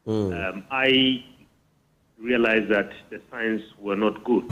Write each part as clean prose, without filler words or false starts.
I realized that the signs were not good.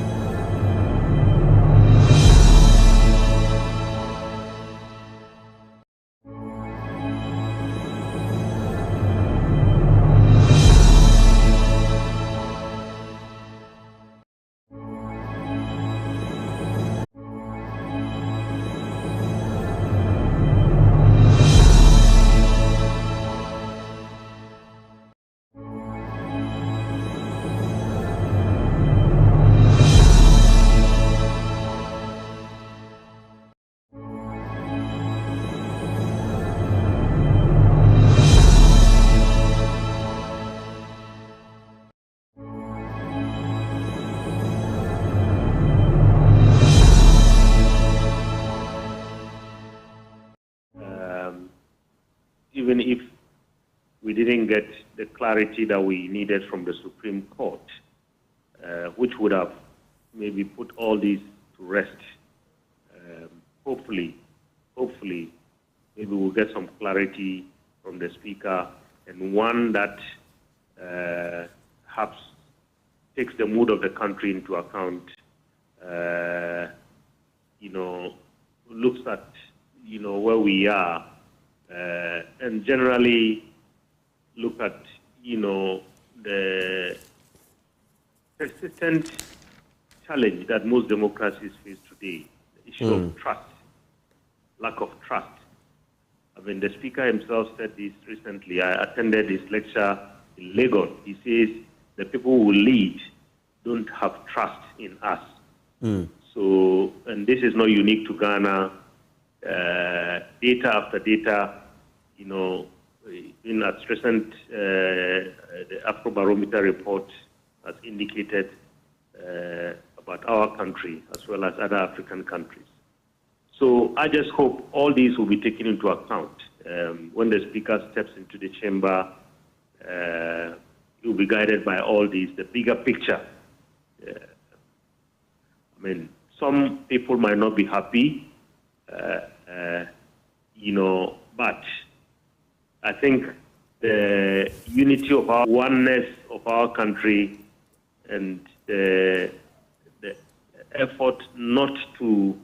Even if we didn't get the clarity that we needed from the Supreme Court, which would have maybe put all these to rest. Hopefully, maybe we'll get some clarity from the Speaker, and one that perhaps takes the mood of the country into account, looks at, where we are, and generally look at, the persistent challenge that most democracies face today, the issue of trust, lack of trust. I mean, the Speaker himself said this recently. I attended his lecture in Lagos. He says the people who lead don't have trust in us. So, and this is not unique to Ghana. Data after data, in its recent the Afrobarometer report has indicated about our country as well as other African countries. So I just hope all these will be taken into account. When the Speaker steps into the chamber, he will be guided by all these, the bigger picture. I mean, some people might not be happy, but I think the unity of our oneness of our country and the effort not to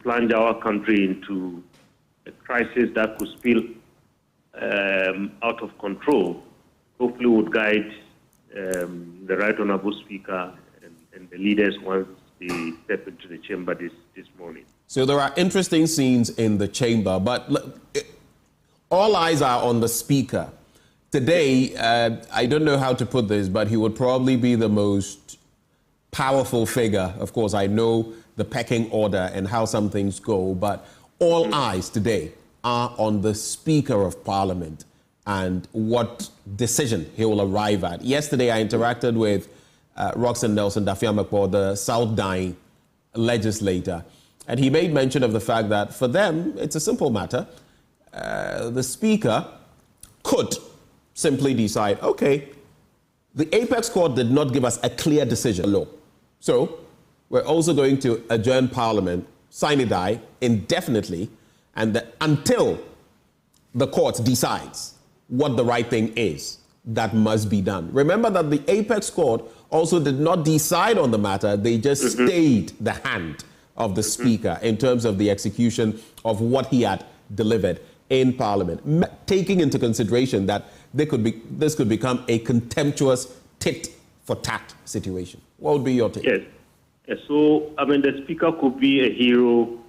plunge our country into a crisis that could spill out of control, hopefully would guide the Right Honourable Speaker and the leaders once they step into the chamber this morning. So there are interesting scenes in the chamber, but all eyes are on the Speaker. Today, I don't know how to put this, but he would probably be the most powerful figure. Of course, I know the pecking order and how some things go, but all eyes today are on the Speaker of Parliament and what decision he will arrive at. Yesterday, I interacted with Roxanne Nelson Dafiamakpo, the South Dying legislator, and he made mention of the fact that for them, it's a simple matter. The Speaker could simply decide, okay, the Apex Court did not give us a clear decision law. So we're also going to adjourn Parliament, sine die, indefinitely, and until the court decides what the right thing is, that must be done. Remember that the Apex Court also did not decide on the matter. They just stayed the hand of the Speaker in terms of the execution of what he had delivered in Parliament, taking into consideration that this could become a contemptuous tit-for-tat situation. What would be your take? Yes. So, I mean, the Speaker could be a hero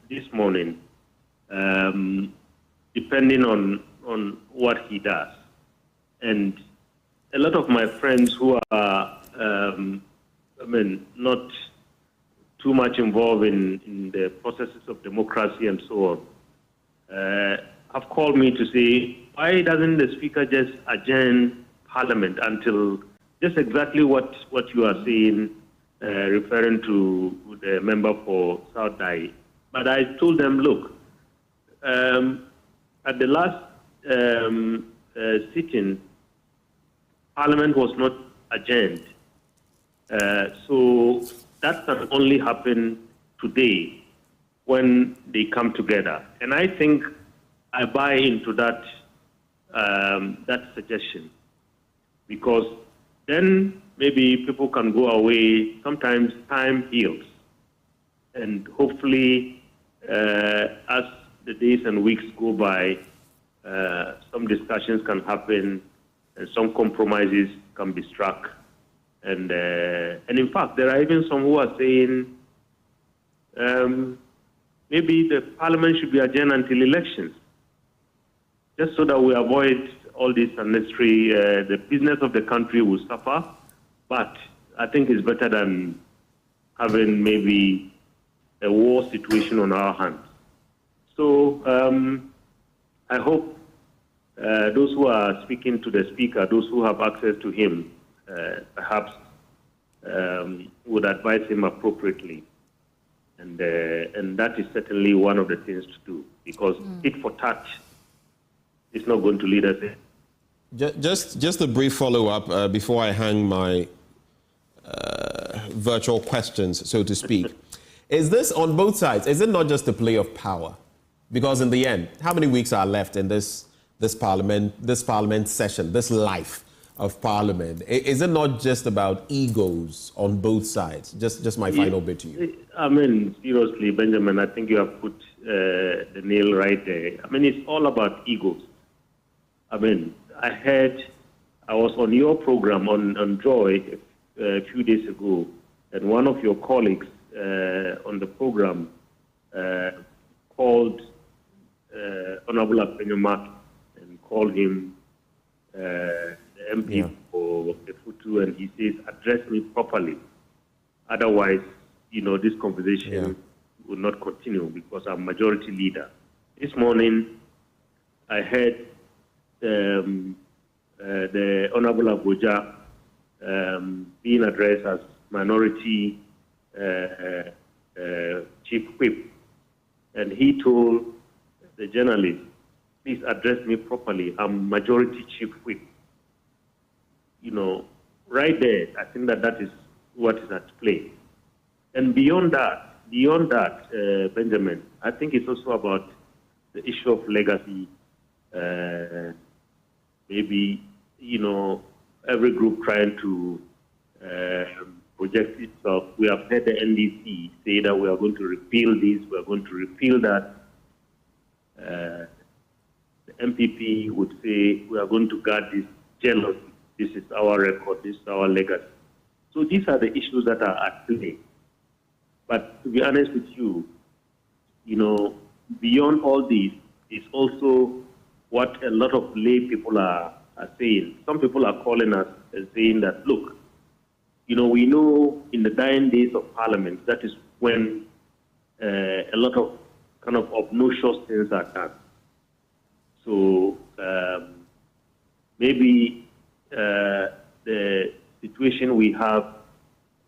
this morning, depending on what he does. And a lot of my friends who are, not too much involved in the processes of democracy and so on, have called me to say, why doesn't the Speaker just adjourn Parliament until just exactly what you are saying, referring to the member for South Dai. But I told them, look, at the last sitting, Parliament was not adjourned. So that can only happen today when they come together. And I think I buy into that that suggestion, because then maybe people can go away. Sometimes time heals, and hopefully, as the days and weeks go by, some discussions can happen, and some compromises can be struck. And in fact, there are even some who are saying maybe the parliament should be adjourned until elections, just so that we avoid all this unnecessary. The business of the country will suffer, but I think it's better than having maybe a war situation on our hands. So I hope those who are speaking to the speaker, those who have access to him, perhaps would advise him appropriately. And that is certainly one of the things to do, because tit for tat is not going to lead us in. Just a brief follow-up before I hang my virtual questions, so to speak. Is this on both sides? Is it not just a play of power? Because in the end, how many weeks are left in this parliament session, this life of parliament? Is it not just about egos on both sides? Just my final bit to you. I mean, seriously, Benjamin, I think you have put the nail right there. I mean, it's all about egos. I mean, I was on your program on Joy a few days ago, and one of your colleagues on the program called Honorable Apenyomak and called him the MP for the Futu, and he says, address me properly. Otherwise, this conversation will not continue, because I'm majority leader. This morning, I heard the Honorable Abuja being addressed as minority chief whip, and he told the journalist, please address me properly, I'm majority chief whip. Right there, I think that is what is at play. And beyond that, Benjamin, I think it's also about the issue of legacy. Maybe, every group trying to project itself. We have heard the NDC say that we are going to repeal this, we are going to repeal that. The MPP would say we are going to guard this jealousy. This is our record, this is our legacy. So these are the issues that are at play. But to be honest with you, beyond all this is also what a lot of lay people are saying. Some people are calling us and saying that, look, we know in the dying days of Parliament, that is when a lot of kind of obnoxious things are done. So maybe the situation we have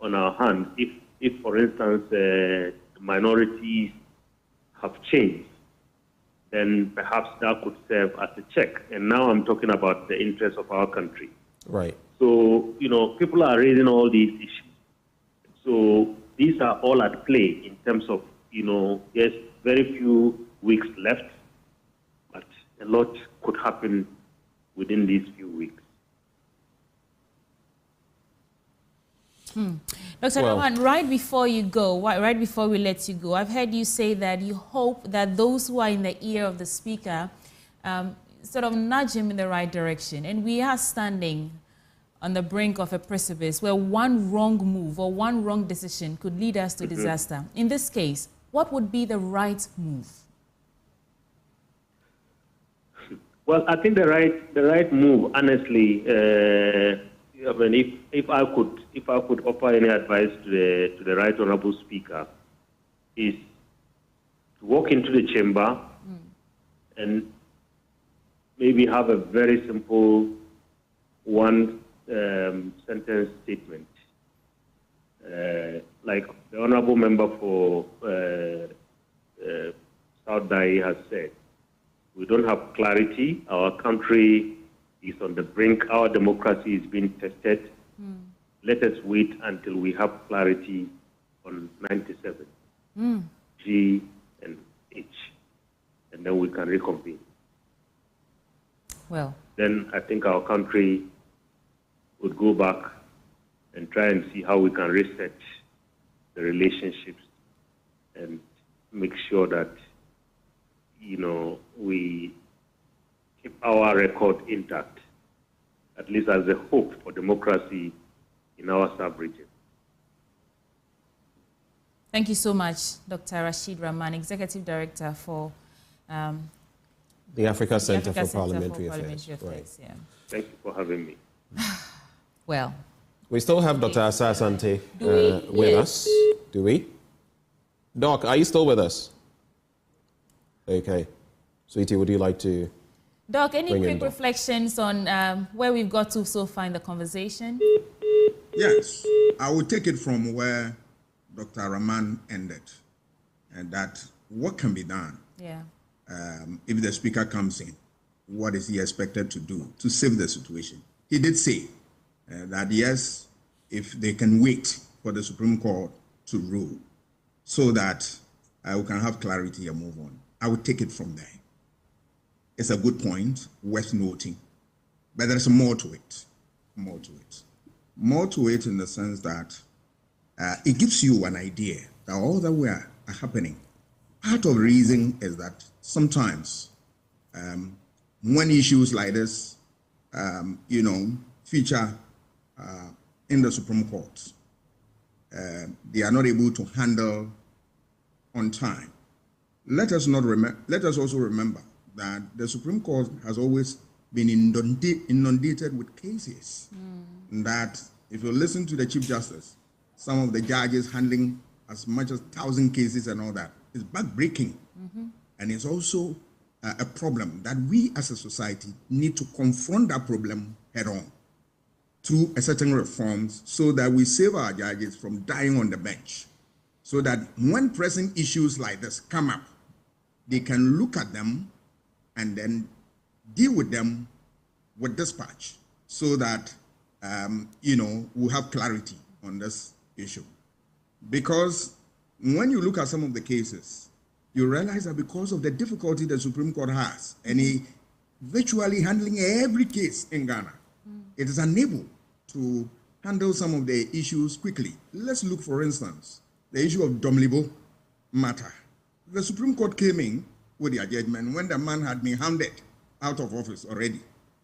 on our hands, if for instance, the minorities have changed, then perhaps that could serve as a check. And now I'm talking about the interests of our country. Right. So, people are raising all these issues. So these are all at play in terms of, there's very few weeks left, but a lot could happen within these few weeks. Dr. Norman, right before you go, right before we let you go, I've heard you say that you hope that those who are in the ear of the speaker sort of nudge him in the right direction. And we are standing on the brink of a precipice where one wrong move or one wrong decision could lead us to disaster. In this case, what would be the right move? Well, I think the right move, honestly, I mean, if I could offer any advice to the right honorable speaker, is to walk into the chamber and maybe have a very simple one sentence statement, like the honorable member for South Dai has said. We don't have clarity. Our country is on the brink. Our democracy is being tested. Let us wait until we have clarity on 97, G and H, and then we can reconvene. Well, then I think our country would go back and try and see how we can reset the relationships and make sure that, we keep our record intact, at least as a hope for democracy in our sub-region. Thank you so much, Dr. Rashid Rahman, Executive Director for the Africa Center for Parliamentary Affairs. Right. Yeah. Thank you for having me. Well, we still have Dr. Asa Asante with us. Do we? Doc, are you still with us? Okay. Sweetie, would you like to? Doc, any quick reflections on where we've got to so far in the conversation? Yes, I will take it from where Dr. Rahman ended, and that what can be done if the speaker comes in. What is he expected to do to save the situation? He did say that yes, if they can wait for the Supreme Court to rule so that we can have clarity and move on. I would take it from there. It's a good point, worth noting, but there's more to it, more to it in the sense that it gives you an idea that all that we are happening. Part of the reason is that sometimes when issues like this, feature in the Supreme Court, they are not able to handle on time. Let us also remember that the Supreme Court has always been inundated with cases. That if you listen to the Chief Justice, some of the judges handling as much as 1,000 cases and all that, is backbreaking. And it's also a problem that we as a society need to confront that problem head on through a certain reforms so that we save our judges from dying on the bench. So that when pressing issues like this come up, they can look at them and then deal with them with dispatch so that, we'll have clarity on this issue. Because when you look at some of the cases, you realize that because of the difficulty the Supreme Court has, and virtually handling every case in Ghana, it is unable to handle some of the issues quickly. Let's look, for instance, the issue of Domlibo matter. The Supreme Court came in with their judgment when the man had been hounded out of office already,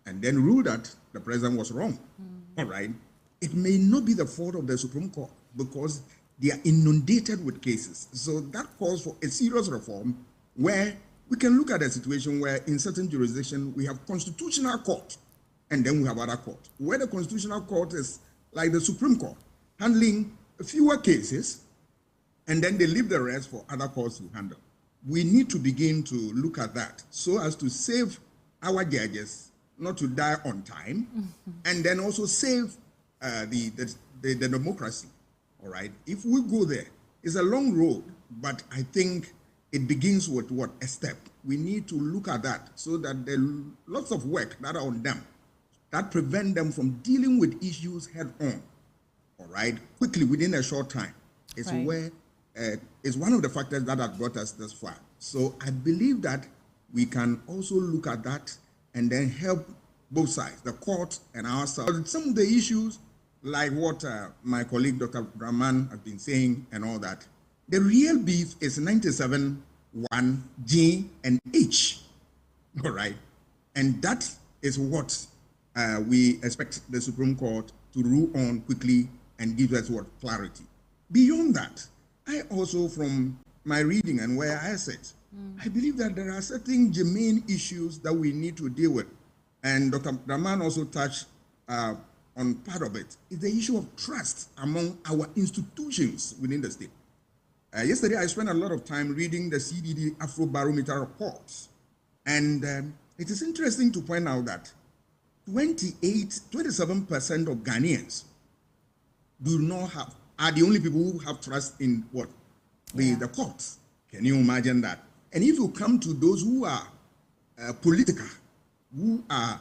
and then ruled that the president was wrong. All right. It may not be the fault of the Supreme Court because they are inundated with cases. So that calls for a serious reform where we can look at a situation where in certain jurisdictions we have constitutional court and then we have other court. Where the constitutional court is like the Supreme Court, handling fewer cases, and then they leave the rest for other courts to handle. We need to begin to look at that so as to save our judges not to die on time, and then also save the democracy. All right. If we go there, it's a long road, but I think it begins with what? A step. We need to look at that so that there are lots of work that are on them that prevent them from dealing with issues head on. All right. Quickly, within a short time. It's where it's one of the factors that have brought us this far. So I believe that we can also look at that and then help both sides, the court and ourselves. Some of the issues, like what my colleague Dr. Rahman has been saying and all that, the real beef is 97(1) G and H, all right? And that is what we expect the Supreme Court to rule on quickly and give us what? Clarity. Beyond that, I also, from my reading and where I sit, I believe that there are certain germane issues that we need to deal with. And Dr. Rahman also touched on part of it, is the issue of trust among our institutions within the state. Yesterday, I spent a lot of time reading the CDD Afrobarometer reports. And it is interesting to point out that 27% of Ghanaians are the only people who have trust in what? The courts. Can you imagine that? And if you come to those who are political, who are,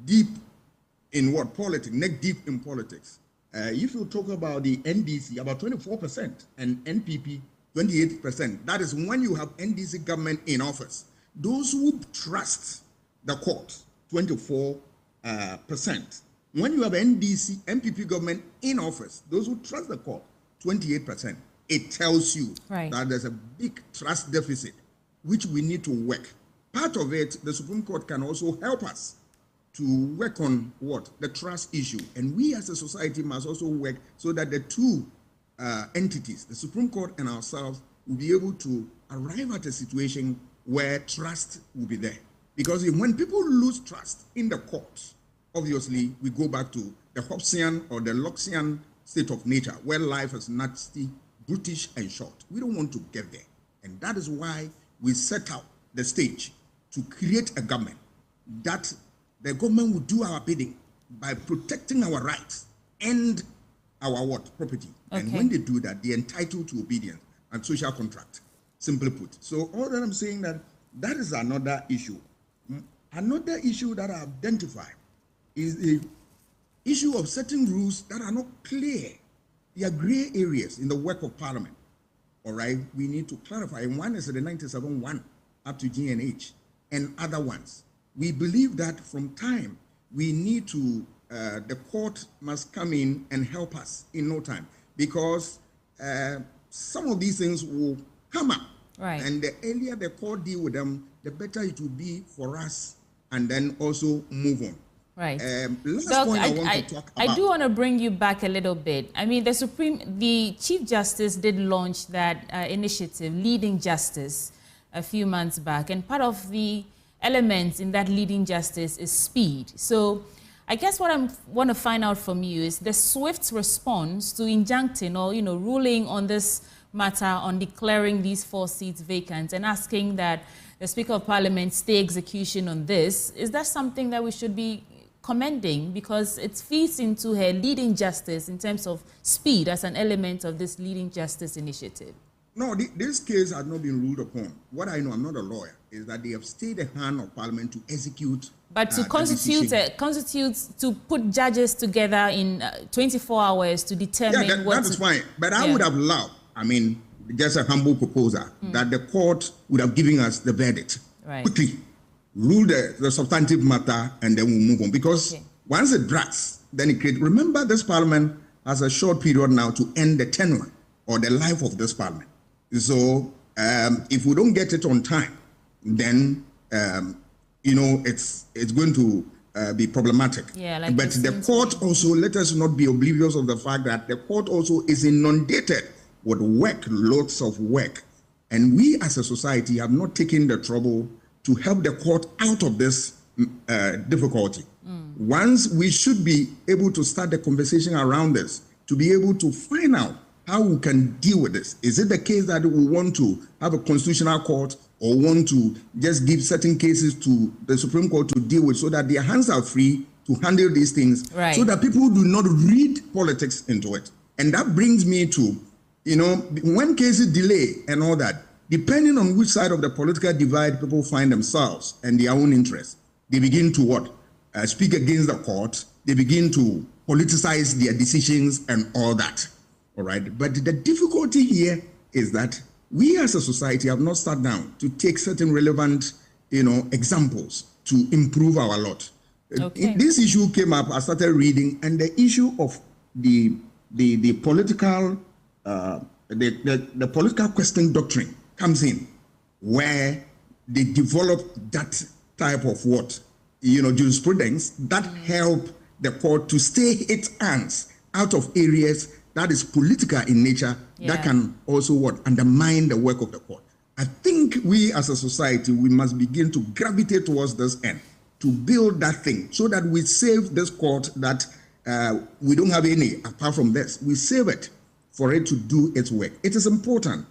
deep in what? Politics, neck deep in politics. If you talk about the NDC, about 24%, and NPP, 28%. That is when you have NDC government in office. Those who trust the court 24%. When you have MPP government in office, those who trust the court, 28%. It tells you that there's a big trust deficit, which we need to work. Part of it, the Supreme Court can also help us to work on what? The trust issue. And we as a society must also work so that the two entities, the Supreme Court and ourselves, will be able to arrive at a situation where trust will be there. Because when people lose trust in the courts, obviously we go back to the Hobbesian or the Lockean state of nature, where life is nasty, brutish, and short. We don't want to get there. And that is why we set out the stage to create a government that the government will do our bidding by protecting our rights and our what? Property. Okay. And when they do that, they're entitled to obedience and social contract, simply put. So all that I'm saying that is another issue. Another issue that I identified is the issue of certain rules that are not clear. There are gray areas in the work of Parliament. All right, we need to clarify. And one is the 97-1 up to GNH and other ones. We believe that from time we need to, the court must come in and help us in no time, because some of these things will come up. Right. And the earlier the court deal with them, the better it will be for us, and then also move on. Right. Last point I want to talk about. I do want to bring you back a little bit. I mean, the Chief Justice did launch that initiative, Leading Justice, a few months back. And part of the elements in that Leading Justice is speed. So I guess what I want to find out from you is the swift response to injuncting or, ruling on this matter on declaring these 4 seats vacant and asking that the Speaker of Parliament stay execution on this. Is that something that we should be commending, because it feeds into her Leading Justice in terms of speed as an element of this Leading Justice initiative? No, this case has not been ruled upon. What I know, I'm not a lawyer, is that they have stayed the hand of Parliament to execute. But to constitute to put judges together in 24 hours to determine that is fine. But I would have loved, just a humble proposal, that the court would have given us the verdict quickly. Rule the substantive matter, and then we'll move on. Because once it drags, then it creates. Remember, this Parliament has a short period now to end the tenure or the life of this Parliament. So if we don't get it on time, then it's going to be problematic. Yeah, but the court also, let us not be oblivious of the fact that the court also is inundated with work, loads of work, and we as a society have not taken the trouble to help the court out of this difficulty. Once we should be able to start the conversation around this, to be able to find out how we can deal with this. Is it the case that we want to have a constitutional court, or want to just give certain cases to the Supreme Court to deal with, so that their hands are free to handle these things, so that people do not read politics into it? And that brings me to, when cases delay and all that, depending on which side of the political divide people find themselves and their own interests, they begin to speak against the court. They begin to politicize their decisions and all that. All right. But the difficulty here is that we as a society have not sat down to take certain relevant, examples to improve our lot. Okay. This issue came up, I started reading, and the issue of the political the political question doctrine comes in, where they develop that type of jurisprudence that help the court to stay its hands out of areas that is political in nature, that can also undermine the work of the court. I think we as a society, we must begin to gravitate towards this end, to build that thing, so that we save this court that we don't have any apart from this. We save it for it to do its work. It is important.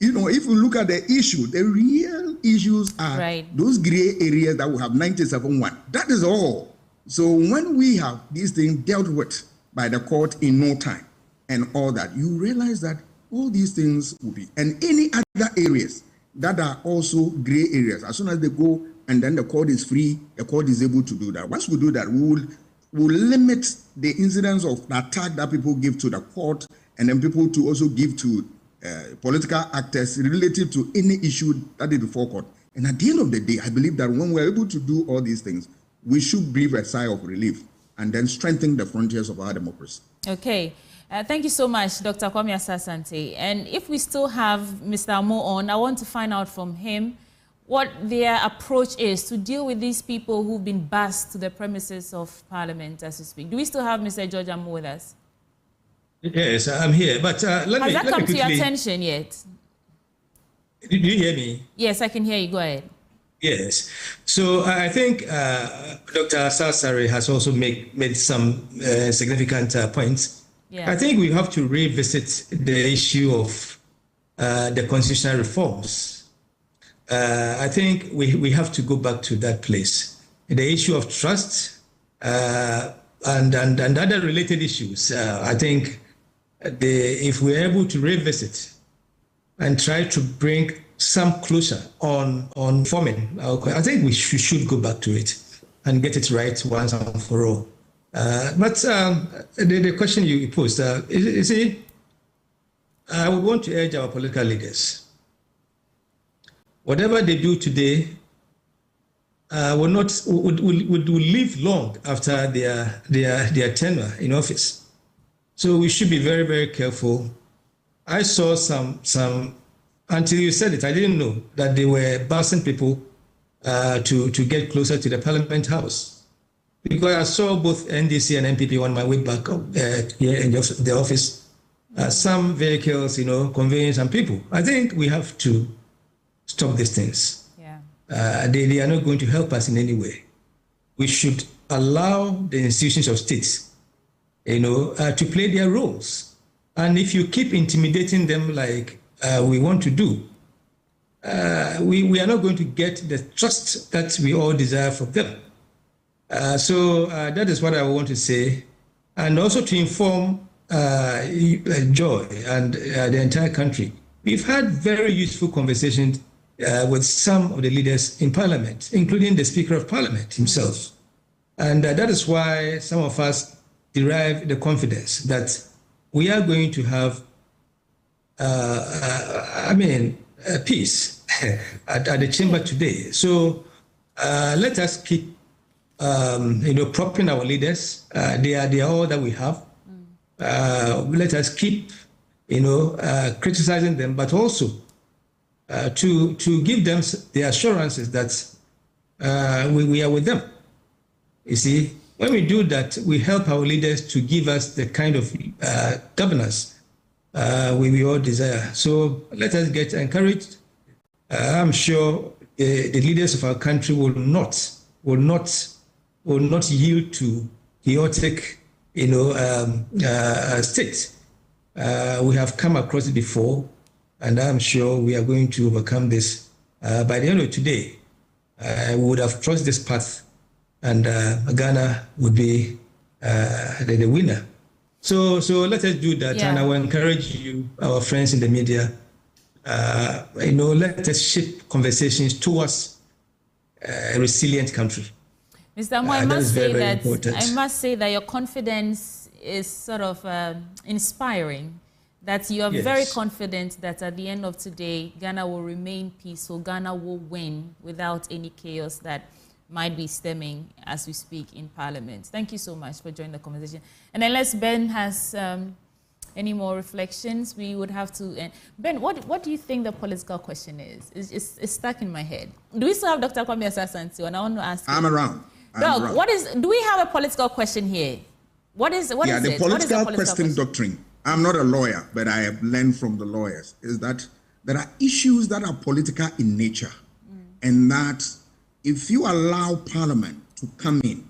If we look at the issue, the real issues are those gray areas that we have 97-1. That is all. So when we have these things dealt with by the court in no time and all that, you realize that all these things will be, and any other areas that are also gray areas, as soon as they go and then the court is free, the court is able to do that. Once we do that, we will limit the incidence of the attack that people give to the court, and then people to also give to political actors relative to any issue that is before court. And at the end of the day, I believe that when we're able to do all these things, we should breathe a sigh of relief and then strengthen the frontiers of our democracy. Okay. Thank you so much, Dr. Kwame Asah-Asante. And if we still have Mr. Amo on, I want to find out from him what their approach is to deal with these people who've been bussed to the premises of Parliament, as we speak. Do we still have Mr. George Amo with us? Yes, I'm here. But Has that come to your attention yet? Did you hear me? Yes, I can hear you. Go ahead. Yes. So I think Dr. Asah-Asante has also made some significant points. Yeah. I think we have to revisit the issue of the constitutional reforms. I think we have to go back to that place. The issue of trust and other related issues. I think if we're able to revisit and try to bring some closure on forming, I think we should go back to it and get it right once and for all. But the question you posed, you see, I would want to urge our political leaders. Whatever they do today would live long after their tenure in office. So we should be very, very careful. I saw some until you said it, I didn't know that they were busing people to get closer to the Parliament House. Because I saw both NDC and NPP on my way back here in the office. Some vehicles, conveying some people. I think we have to stop these things. Yeah. They are not going to help us in any way. We should allow the institutions of states, to play their roles. And if you keep intimidating them like we want to do, we are not going to get the trust that we all desire from them. So that is what I want to say. And also to inform Joy and the entire country. We've had very useful conversations with some of the leaders in Parliament, including the Speaker of Parliament himself. And that is why some of us derive the confidence that we are going to have, peace at the chamber today. So let us keep propping our leaders. They are all that we have. Let us keep, criticizing them, but also to give them the assurances that we are with them. You see, when we do that, we help our leaders to give us the kind of governance we all desire. So let us get encouraged. I'm sure the leaders of our country will not yield to chaotic, state. We have come across it before, and I'm sure we are going to overcome this. By the end of today, we would have crossed this path, and Ghana would be the winner. So let us do that, and I will encourage you, our friends in the media, let us shape conversations towards a resilient country. Mr. Amo, I must say that your confidence is sort of inspiring, that you are very confident that at the end of today, Ghana will remain peaceful, Ghana will win without any chaos that might be stemming as we speak in Parliament. Thank you so much for joining the conversation. And unless Ben has any more reflections, we would have to... Ben, what do you think the political question is? It's stuck in my head. Do we still have Dr. Kwame Asah-Asante? And I want to ask you. I'm around. Doug, do we have a political question here? What is it? The political question doctrine. I'm not a lawyer, but I have learned from the lawyers, is that there are issues that are political in nature, and that if you allow Parliament to come in,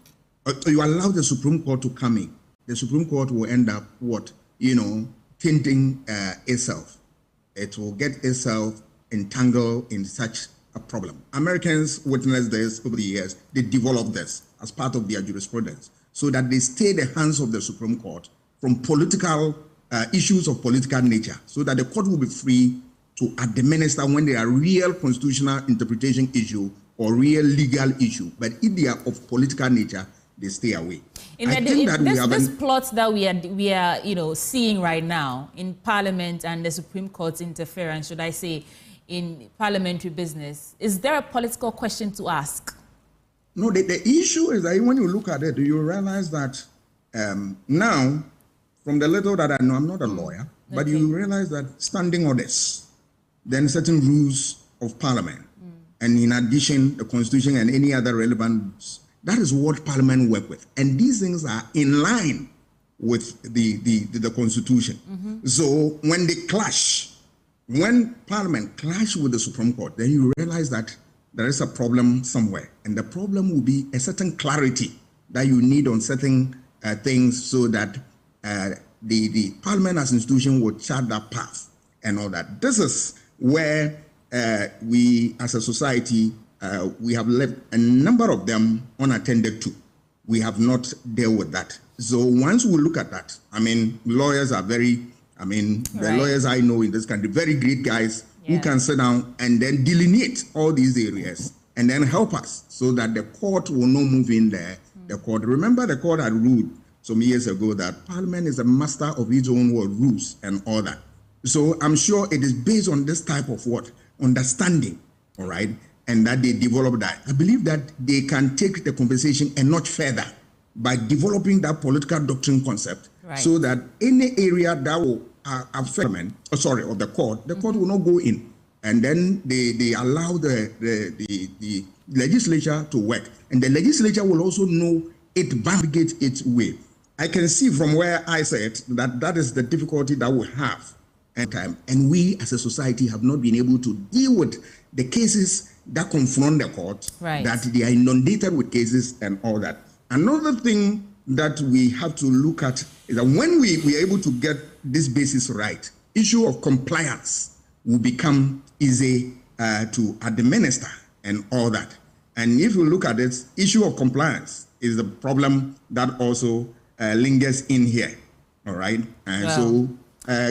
or you allow the Supreme Court to come in, the Supreme Court will end up tainting itself. It will get itself entangled in such a problem. Americans witnessed this over the years. They developed this as part of their jurisprudence so that they stay the hands of the Supreme Court from political issues of political nature, so that the court will be free to administer when there are real constitutional interpretation issue or real legal issue. But if they are of political nature, they stay away. This plot that we are seeing right now in Parliament and the Supreme Court's interference, should I say, in parliamentary business, is there a political question to ask? No, the issue is that when you look at it, you realize that now, from the little that I know, I'm not a lawyer, but you realize that standing orders, then certain rules of parliament, and in addition, the constitution and any other relevant, that is what parliament work with. And these things are in line with the constitution. So when they clash, when parliament clash with the Supreme Court, then you realize that there is a problem somewhere. And the problem will be a certain clarity that you need on certain things so that the parliament as institution will chart that path and all that. This is where we as a society, we have left a number of them unattended to. We have not dealt with that. So once we look at that, I mean, lawyers are very, I mean, the lawyers I know in this country, very great guys who can sit down and then delineate all these areas and then help us so that the court will not move in there. The court, remember the court had ruled some years ago that parliament is a master of its own world rules and all that. So I'm sure it is based on this type of what? Understanding, all right? And that they develop that. I believe that they can take the conversation a notch further by developing that political doctrine concept so that any area that will affect or the court will not go in. And then they allow the legislature to work. And the legislature will also know it navigate its way. I can see from where I said that is the difficulty that we have at time. And we as a society have not been able to deal with the cases that confront the court, that they are inundated with cases and all that. Another thing that we have to look at is that when we are able to get this basis right, issue of compliance will become easy to administer and all that. And if you look at it, issue of compliance is the problem that also lingers in here, all right? And so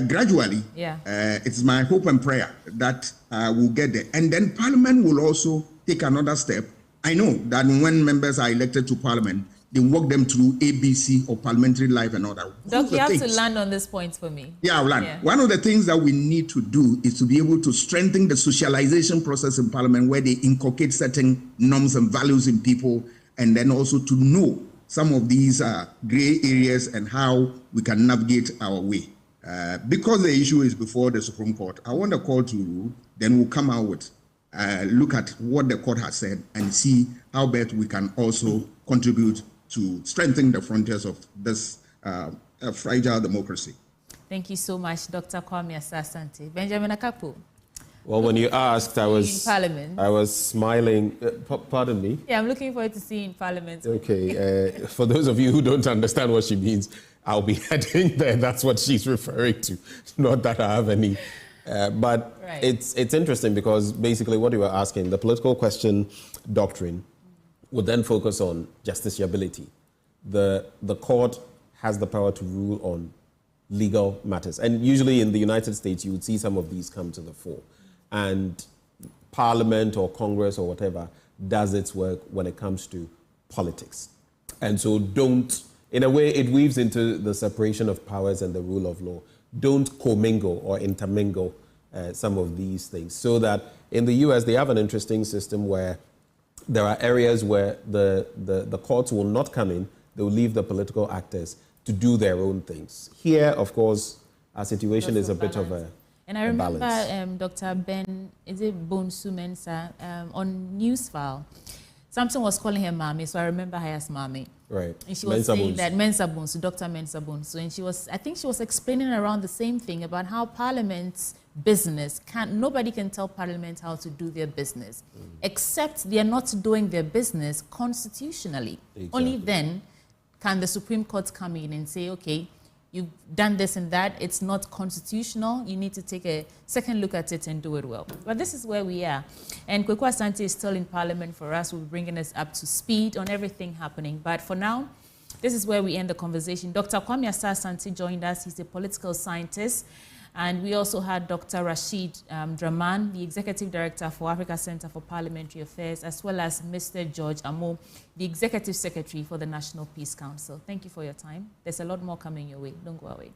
gradually, it's my hope and prayer that we'll get there. And then Parliament will also take another step. I know that when members are elected to Parliament, they walk them through ABC or parliamentary life and all that. Doc, you have to land on this point for me. Yeah, I'll land. Yeah. One of the things that we need to do is to be able to strengthen the socialization process in Parliament where they inculcate certain norms and values in people, and then also to know some of these gray areas and how we can navigate our way. Because the issue is before the Supreme Court, I want the court to rule, then we'll come out with, look at what the court has said and see how best we can also contribute to strengthen the frontiers of this fragile democracy. Thank you so much, Dr. Kwame Asah-Asante. Benjamin Akapo. Well, when you asked, I was smiling. Pardon me? Yeah, I'm looking forward to seeing Parliament. Okay. For those of you who don't understand what she means, I'll be heading there. That's what she's referring to. Not that I have any. But it's interesting because basically what you were asking, the political question doctrine, would then focus on justiciability. The court has the power to rule on legal matters. And usually in the United States, you would see some of these come to the fore. And Parliament or Congress or whatever does its work when it comes to politics. And so in a way, it weaves into the separation of powers and the rule of law. Don't commingle or intermingle some of these things. So that in the US, they have an interesting system where there are areas where the courts will not come in. They will leave the political actors to do their own things. Here, of course, our situation is a bit of a And I remember Dr. Ben, is it Bonsu Mensah, on Newsfile, something was calling her Mami, so I remember her as Mami. Right. And she was saying that Mensah Bonsu, Dr. Mensah Bonsu, and I think she was explaining around the same thing about how Parliament's business nobody can tell Parliament how to do their business, except they are not doing their business constitutionally. Exactly. Only then can the Supreme Court come in and say, okay, you've done this and that, it's not constitutional, you need to take a second look at it and do it well. But this is where we are. And Kweku Asante is still in Parliament for us, we're bringing us up to speed on everything happening. But for now, this is where we end the conversation. Dr. Kwame Asah-Asante joined us, he's a political scientist. And we also had Dr. Rashid Draman, the Executive Director for Africa Center for Parliamentary Affairs, as well as Mr. George Amo, the Executive Secretary for the National Peace Council. Thank you for your time. There's a lot more coming your way. Don't go away.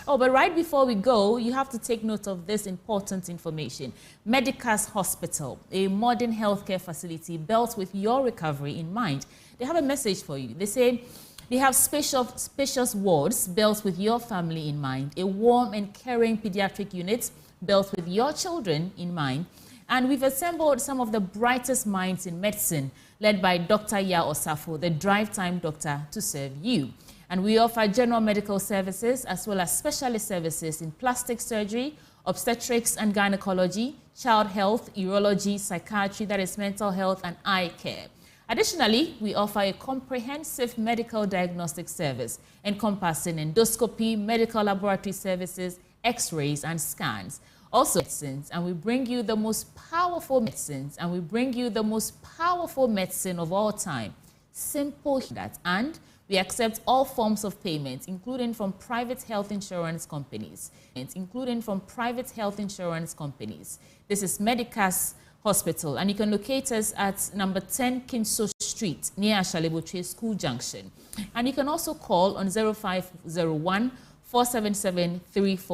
Oh, but right before we go, you have to take note of this important information. Medicas Hospital, a modern healthcare facility built with your recovery in mind. They have a message for you. They say they have spacious wards built with your family in mind, a warm and caring pediatric unit built with your children in mind. And we've assembled some of the brightest minds in medicine, led by Dr. Ya Osafo, the drive time doctor, to serve you. And we offer general medical services as well as specialist services in plastic surgery, obstetrics and gynecology, child health, urology, psychiatry, that is mental health, and eye care. Additionally, we offer a comprehensive medical diagnostic service encompassing endoscopy, medical laboratory services, x-rays, and scans. Also, medicines, and we bring you the most powerful medicines, and we bring you the most powerful medicine of all time. Simple that, and we accept all forms of payment, including from private health insurance companies. This is Medicas Hospital, and you can locate us at number 10 Kinso Street, near Ashaleboche School Junction. And you can also call on 0501 477 34.